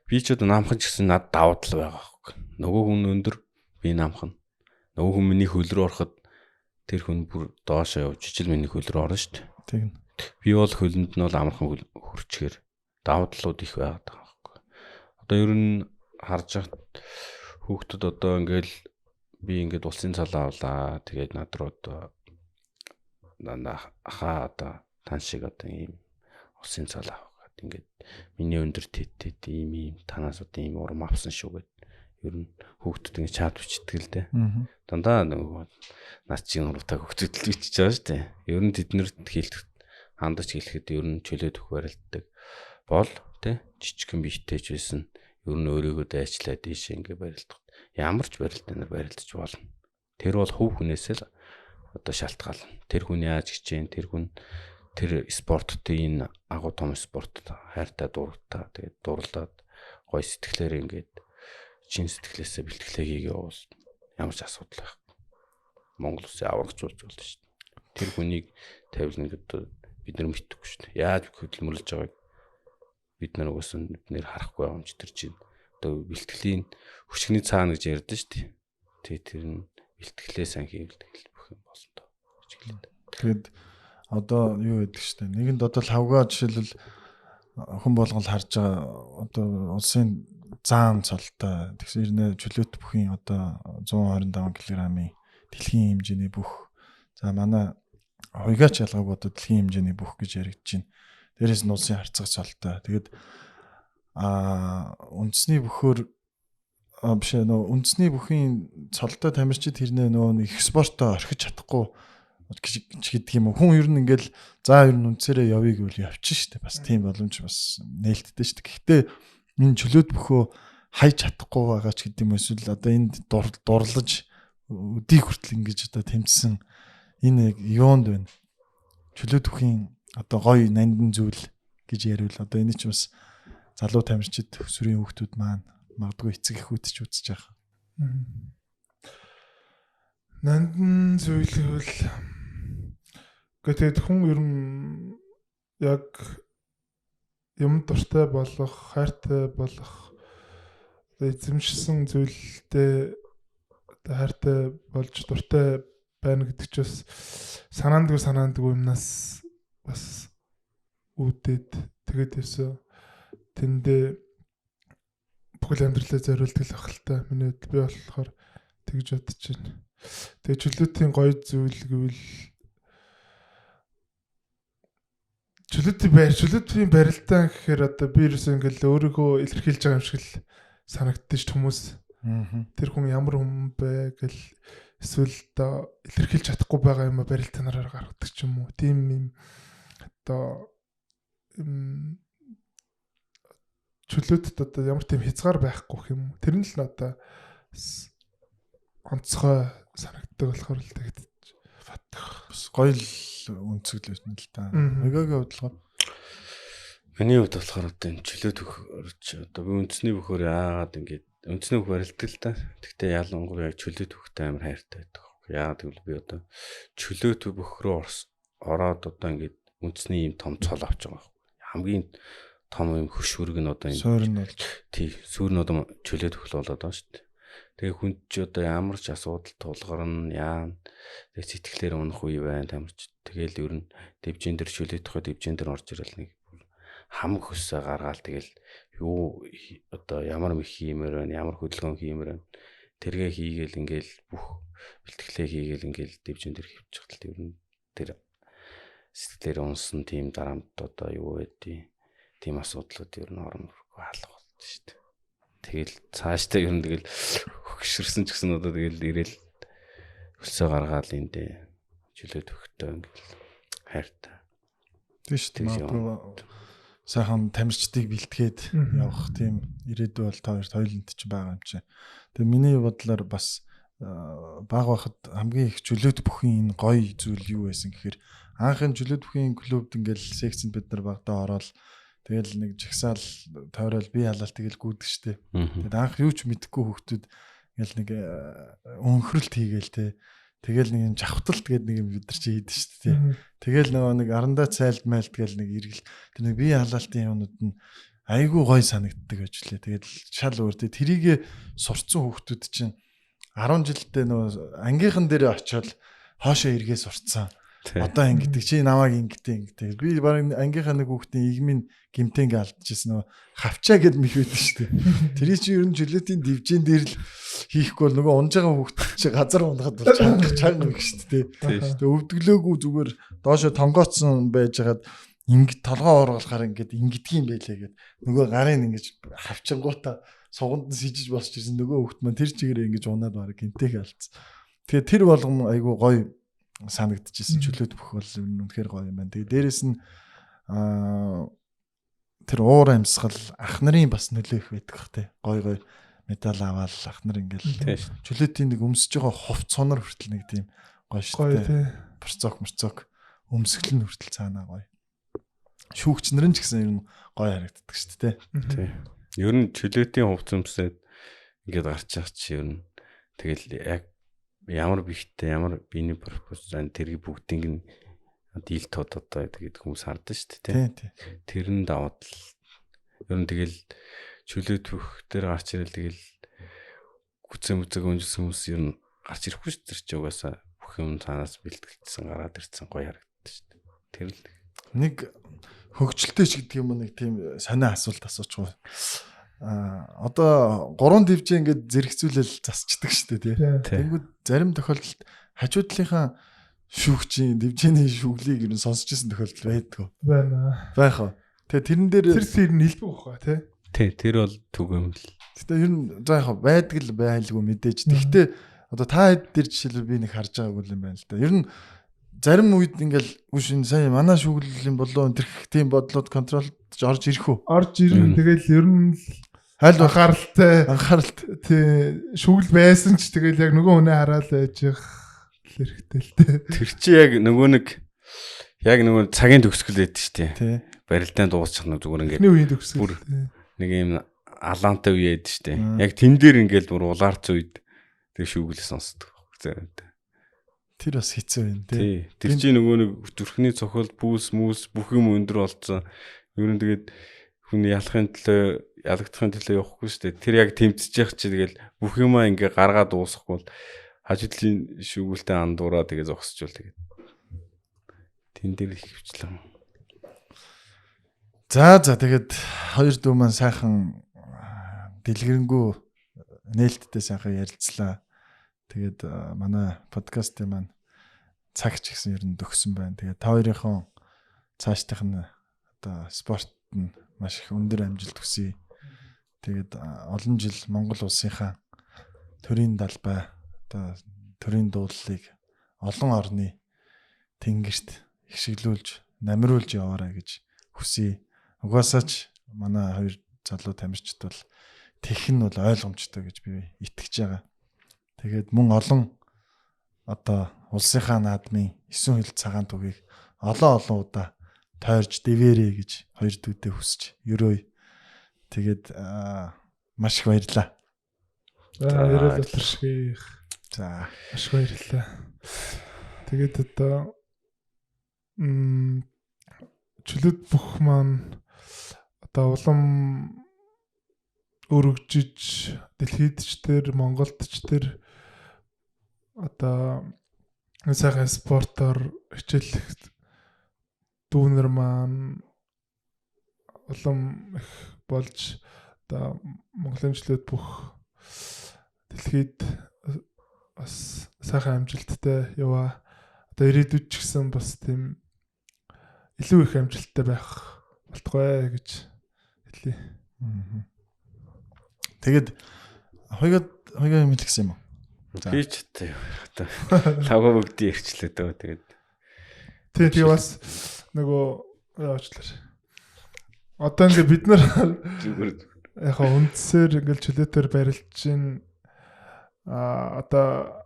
би ч одоо намхан ч гэсэн над давуу тал байгаа байхгүй. Нөгөө хүн өндөр би намхан. Нөгөө хүн миний хөл рүү ороход тэр хүн бүр доошоо явж ижил миний хөл рүү орно шүү дээ. Тэгнь. Би бол хөлөнд нь бол амархан хөрчгөр давуу талууд их байгаад байгаа байхгүй. Одоо ер нь харж хахад хүүхдүүд одоо ингээл би ингээд улсын цалаа авлаа. Тэгээд над руу одоо хаа одоо тань шиг одоо ийм улсын цалаа аваад ингээд миний өндөр тэт ийм танаас одоо ийм урам авсан шүү гэд. Ер нь хүүхдүүд ингэ чат бичдэг л дээ. Дандаа нөгөө над чинь уруутай хүүхдүүд л бичиж байгаа шүү дээ. Ер нь тэднэрт хэлэх хандаж хэлэхэд ер нь чөлөөт өх барилддаг бол тий жижигхэн биетэйч байсан. Ер нь өөрийгөө дайчлаад ийш ингэ барилдах. Ямар ч барилдаар барилдаж болно. Тэр бол хөв хүнээсээ л одоо шалтгаална. Тэр хүн яаж хичээн, тэр хүн тэр спортод энэ агуу том спортод хайртай дуртай тэгээд дурлаад гой сэтгэлээр ингээд чин сэтгэлээсээ бэлтгэлээ хийгээ бол ямар ч асуудал байхгүй. Монгол улсын аврагч болж болно шүү дээ. Тэр хүнийг тавилна гэдэг бид нар мэдхгүй шүү дээ. Яаж хөдөлмөрлөж байгааг бид нар угсаа биднэр харахгүй юм ч тэр чинь одоо бэлтгэлийн хөшгөний цаана гэж ярьдэн шүү дээ. Тэр нь бэлтгэлээ сайн хийвэл бүх юм болно доо гэж хэлээд. Тэгэд одоо юу гэдэг шүү дээ. Нэгэнд одоо лавга жишээлбэл хүн болгол харж байгаа одоо улсын заам цолтой тэгсэрнэ чөлөөт бүхийн одоо 125 кг-ийн дэлхийн хэмжээний бүх за манай хуйгаач ялгаагүй одоо дэлхийн хэмжээний бүх гэж яригдж байна. Дээрээс нь улсын харьцаг цолтой. Тэгээд үндэсний бөхөр биш нөө үндэсний бүхийн цолтой тамирчид хэрнээ нөө их спортоо орхиж чадахгүй гэдэг юм уу. Хүн ер нь ингээл за ер нь үнцээрээ явъя гэвэл явчих шүү дээ. Бас тийм боломж бас нээлттэй шүү дээ. Гэхдээ энэ чөлөөт бөхөө хайж чадахгүй байгаа ч гэдэг юм эсвэл одоо энд дурлаж өдийг хүртэл ингэж одоо тэмцсэн энэ юунд байна. Чөлөөт бүхийн одоо гоё нандин зүйл гэж ярил одоо энэ ч бас залуу тамирчид өсвөрийн хүүхдүүд маань магадгүй эцэг эхүүд ч үзэж байгаа. Нандин зүйл гэвэл тэгээд хүн ер нь яг юм дуртай болох, хайртай болох эзэмшсэн зүйлдээ хайртай болж дуртай байна гэдэг ч бас санаандгүй юмнаас бас үүдээд тэгээд өсөө тэндээ бүхэл амьдралаа зориулдаг л ахaltaа миний хувьд би болохоор тэгж бодож байна. Тэгээд чөлөөтийн гоё зүйл гэвэл чөлөөтийн барилдаан гэхээр одоо би ерөөсөө ингээл өөрийгөө илэрхийлж байгаа юм шиг л санагддаг ш хүмүүс. Тэр хүн ямар хүн бэ гэл эсвэл одоо илэрхийлж чадахгүй байгаа юм барилдаанаар гаргадаг ч юм уу. Тийм юм одоо чөлөөтд одоо ямар тийм хязгаар байхгүй юм. Тэр нь л одоо онцгой санагддаг болохоор л тэгээд бодох. Бас гоё л үнцгэл байна л да. Өгөөгийн бодлого. Миний хувьд болохоор одоо энэ чөлөөт өгч одоо би үндэсний бөхөр яагаад ингэж үндэсний бүх барилдаг л да. Гэхдээ ялангуяа яг чөлөөт өгөхтэй амар хайртай байдаг. Яагаад гэвэл би одоо чөлөөт бүх рүү ороод одоо ингэж үндэсний юм том цол авч байгаа байхгүй. Хамгийн том юм хөшвөрг нь одоо энэ суурь нь бол тий сүүр нь одоо чөлөөт өгөл болоод байгаа шүү дээ. Тэгээ хүн ч одоо ямар ч асуудал тулгарна яа тэг сэтгэлээр унах үе байна тамирч. Тэгээл ер нь дэвжин дээр чөлөөтөхөд дэвжин дээр орж ирэл нэг хамаг хөсөө гаргаал тэгэл юу одоо ямар мэх хиймээр байна ямар хөдөлгөөн хиймээр байна тэргээ хийгээл ингээл бүх бэлтгэлээ хийгээл ингээл дэвжин дээр хөвчих тал ер нь тэр сэтгэлээр унсан тийм дарамт одоо юу байдیں۔ Тийм асуудлууд ер нь оромгүй хаалга болд шүү дээ. Тэгэл цаашдаа ер нь тэгэл хөгшөрсөн ч гэсэн одоо тэгэл ирээл хөлсөө гаргаал эндээ чөлөөт өгөхтэй ингээл хайртай. Тийш магадгүй сайхан тамирчдыг бэлтгээд явах тийм ирээдүй бол та хоёрт хоёуланд ч байгаа юм чи. Тэгээ миний бодлоор бас баг байхад хамгийн их чөлөөт бүхийн энэ гоё зүйл юу байсан гэхээр анхын чөлөөт бүхийн клубд ингээл секцэнд бид нар багтаа ороод тэгэл нэг жагсаал тойрол бие халаалт тэгэл гүйдэг штэ. Тэгэд анх юу ч мэдэхгүй хүүхдүүд ингээл нэг өнхрөлт хийгээл те. Тэгэл нэг юм жавхталт гэдэг нэг юм бид нар чи хийдэж штэ те. Тэгэл нөгөө нэг арандаа цайлт майлт гэл нэг иргэл тэр нэг бие халаалтын юмнууд нь айгүй гой санагддаг гэж лээ. Тэгэл шал өөр те. Тэрийг сурцсан хүүхдүүд чинь 10 жилдээ нөгөө ангийнхан дээр очиод хоошоо эргээ сурцсан. Одоо ингэдэг чи намайг ингэдэг. Би баг ангийнхаа нэг хүүхдийн игмийн гимтэнг алдчихсан нөгөө хавчаа гэд мэх байдаг шүү дээ. Тэрий чи ер нь жилетийн дивжин дээр л хийхгүй бол нөгөө унж байгаа хүүхд чи газар унахад бол чанга мэх шүү дээ. Тэгээ өвдөглөөгүй зүгээр доошо тонгооцсон байж хагаад ингэ толгоо оруулахаар ингэдэг юм байлээ гэд нөгөө гарын ингэж хавчингуудаа суганд нь сижиж босч ирсэн нөгөө хүүхд маань тэр чигээрээ ингэж унаад баг гимтэг алдсан. Тэгээ тэр болгон айгу гоё санагдчихсэн чөлөөт бүх бол үнэхээр гоё юм байна. Тэгээ дээрэс нь тэр уур амьсгал ах нарын бас нөлөөх байдаг бах те. Гоё медаль аваад ах нар ингээл чөлөөтийн нэг өмсөж байгаа хувц сонор хүртэл нэг тийм гоё шүү дээ. Борцоок өмсгөл нь хүртэл цаанаа гоё. Шүүгч нарын ч гэсэн ер нь гоё харагддаг шүү дээ. Тий. Ер нь чөлөөтийн хувц өмсөд ингээд гарч байгаа чи ер нь тэгэл яг ямар бихтэй ямар биений пропорцийн тэргийг бүгдийг нь дийл тод одоо тэгээд хүмүүс хардсан шүү дээ тий. Тэрэн даваад л ер нь тэгэл чөлөөт бүх дээр гарч ирэл тэгэл гүцэн мүзэг өнжсөн хүмүүс ер нь гарч ирэхгүй шүү дээ чи угаасаа бүх юм цаанаас бэлтгэлсэн гараад ирсэн гоё харагдсан шүү дээ. Тэр л нэг хөгжилтэй ч гэдэг юм нэг тийм сонио асуулт асуучихгүй. Одоо 3 дивжин ингээд зэрэгцүүлэл засчдаг шүү дээ тий. Тэнгүүд зарим тохиолдолд хажуудлынхаа шүүгчийн дивжиний шүүглийг ер нь сонсч ирсэн тохиолдол байдгүй. Байх уу. Тэгээ тэрэн дээр тэр нэлбэг баха тий. Тэр бол түг юм л. Гэтэ ер нь за яг байдаг л байлгүй мэдээж. Тэгтээ одоо та хэд дээр жишээлбэл би нэг харж байгаагүй юм байна л да. Ер нь зарим үед ингээл үш энэ сая манай шүүглэлийн болоо энэ тийм бодлоод контролд орж ирэх үү? Орж ирэн тэгэл ер нь аль анхааралт тий шүүгэл байсан ч тэгэл яг нөгөө хүнээ хараад байж их хэрэгтэй л дээ. Тэр чи яг нөгөө цагийн төгсгөл байдаг шүү дээ. Тий. Барилдаанд дуусчих нь зүгээр ингээд. Эхний үеийн төгсгөл. Нэг юм алаантай үе байдаг шүү дээ. Яг тэн дээр ингээд бүр улаарч үед тэг шүүгэл сонсдог. Тэр бас хэцүү юм тий. Тэр чи нөгөө нэг зүрхний цохол бүүс бүх юм өндөр болсон. Ер нь тэгээд хүн ялахын төлөө ялагдахын төлөө явахгүй шүү дээ. Тэр яг тэмцэж явах чи тэгэл бүх юмаа ингээ гаргаад дуусахгүй бол хажуудлын шүүгүүлтэй андуураа тэгээ зогсчул тэгээд тэн дээр их хвчлэн. За тэгээд хоёр дүү маань сайхан дэлгэрэнгүй нээлттэй сайхан ярилцлаа. Тэгээд манай подкастын маань цагч гэсэн ер нь төгсөн байна. Тэгээд та хоёрынхон цаашдынх нь одоо спорт нь маш их өндөр амжилт хүсье. Тэгээд олон жил Монгол улсынхаа төрийн далбай одоо төрийн дуулалыг олон орны тэнгэрт ихшиглүүлж намируулж яваарай гэж хүсье. Угаасаа ч манай хоёр залуу тамирчид бол тех нь бол ойлгомжтой гэж би итгэж байгаа. Тэгээд мөн олон одоо улсынхаа наадмын 9 хил цагаан тугийг олон удаа тойрж дэвэрэ гэж хоёр дүүдээ хүсэж ерөөй. Тэгээд маш их баярлаа. Ярил өтөршгий. За маш баярлалаа. Тэгээд одоо чөлөөт бүх маань одоо улам өргөжж дэлхийд ч тэр Монголд ч тэр одоо сайхан спортоор хичээлэх дүүнер маань улам их болж одоо Монголын чөлөөт бүх дэлхийд бас сайхан амжилттай яваа. Одоо ирээдүйд ч гэсэн бас тийм илүү их амжилттай байх болтугай гэж хэлье. Тэгээд хоёроо мэлгсэн юм уу? Би ч одоо лавга бүгдийг ирчлээ дөө тэгээд. Тэгээ бас нөгөө яачлаа. Одоо ингээ бид нар яг үндсээр ингээл чөлөөтөр барилж чинь одоо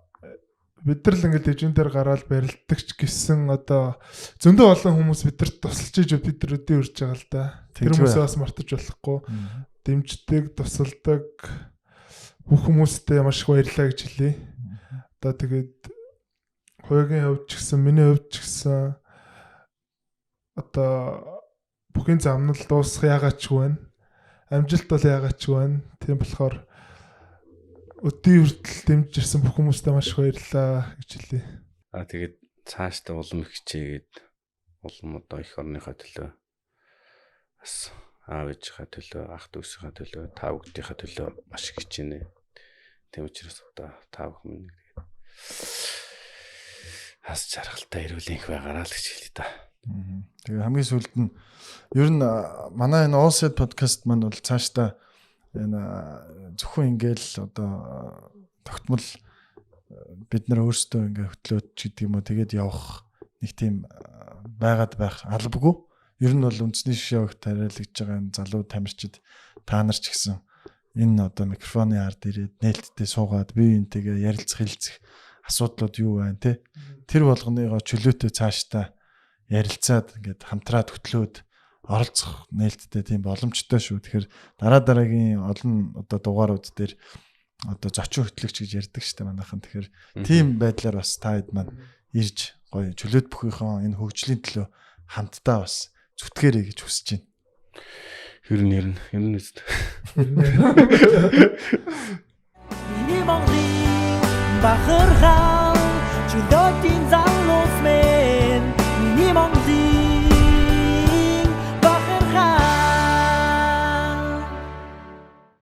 бид нар л ингээл дэвжинээр гараад барилдаг ч гэсэн одоо зөндөө олон хүмүүс бидэрт тусалж иж бид нар өдөө үрж байгаа л да. Тэр хүмүүсээ бас мартаж болохгүй. Дэмждэг, тусалдаг бүх хүмүүстээ маш их баярлалаа гэж хэлье. Одоо тэгээд хоёрын хувьд ч гэсэн миний хувьд ч гэсэн одоо бүхний замнал дуусах яагаад ч вэ? Амжилт бол яагаад ч вэ? Тийм болохоор өдөө хүртэл дэмжиж ирсэн бүх хүмүүстээ маш их баярлалаа гэж хэлье. Тэгээд цаашдаа улам их хичээгээд улам одоо их орныхаа төлөө бас аав ээжийнхаа төлөө, ах дүүсийнхаа төлөө, та бүгдийнхаа төлөө маш их хичээнэ. Тэм учраас одоо та бүхэн минь тэгээд хас жаргалтай эрүүл энх байгаараа л гэж хэлээ та. Тэгээ хамгийн сүүлд нь ер нь манай энэ All Set podcast маань бол цаашдаа энэ зөвхөн ингээл одоо тогтмол бид нар өөрсдөө ингээ хөтлөөд ч гэдэг юм уу тэгээд явах нэг тийм байгаад байх албагүй. Ер нь бол үндэсний шишээ өгт тариалагдж байгаа энэ залуу тамирчид та нар ч гэсэн энэ одоо микрофоны ард ирээд нээлттэй суугаад бие биентэйгээ ярилцах хэлцэх асуудлууд юу байна те тэр болгоныгоо чөлөөтэй цаашдаа ярилцаад ингээд хамтраад хөтлөөд оролцох нээлттэй тийм боломжтой шүү. Тэгэхээр дараагийн олон одоо дугаарууд дээр одоо зочин хөтлөгч гэж ярьдаг шүү дээ манайхан. Тэгэхээр тийм байдлаар бас та хэд маань ирж гоё чөлөөт бүхийнхээ энэ хөгжлийн төлөө хамтдаа бас зүтгээрэй гэж хүсэж байна. Ер нь үст. Миний Монголын бахархаа чөлөөтийн